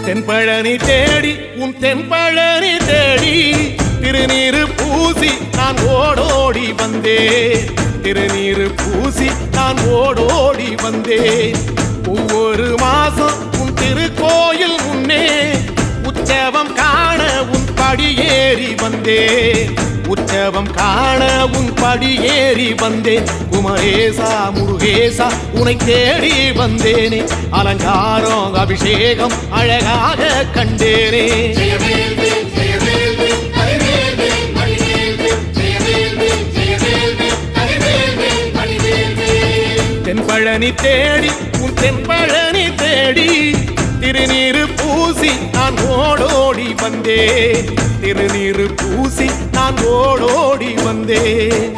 தென்பழனி தேடி உன் தென்பழனி தேடி திருநீரு பூசி நான் ஓடோடி வந்தேன். திருநீரு பூசி நான் ஓடோடி வந்தேன். ஒவ்வொரு மாசம் உன் திருக்கோயில் முன்னே உற்சவம் காண உன் படியேறி வந்தேன். உற்சவம் காண உன் படியேறி வந்தேன். குமரேசா முருகேசா உனை தேடி வந்தேனே. அலங்காரம் அபிஷேகம் அழகாக கண்டேனே. தென்பழனி தேடி உன் தென்பழனி தேடி திருநீரு பூசி நான் ஓடோடி வந்தேன். திருநீரு பூசி நான் ஓடோடி வந்தேன்.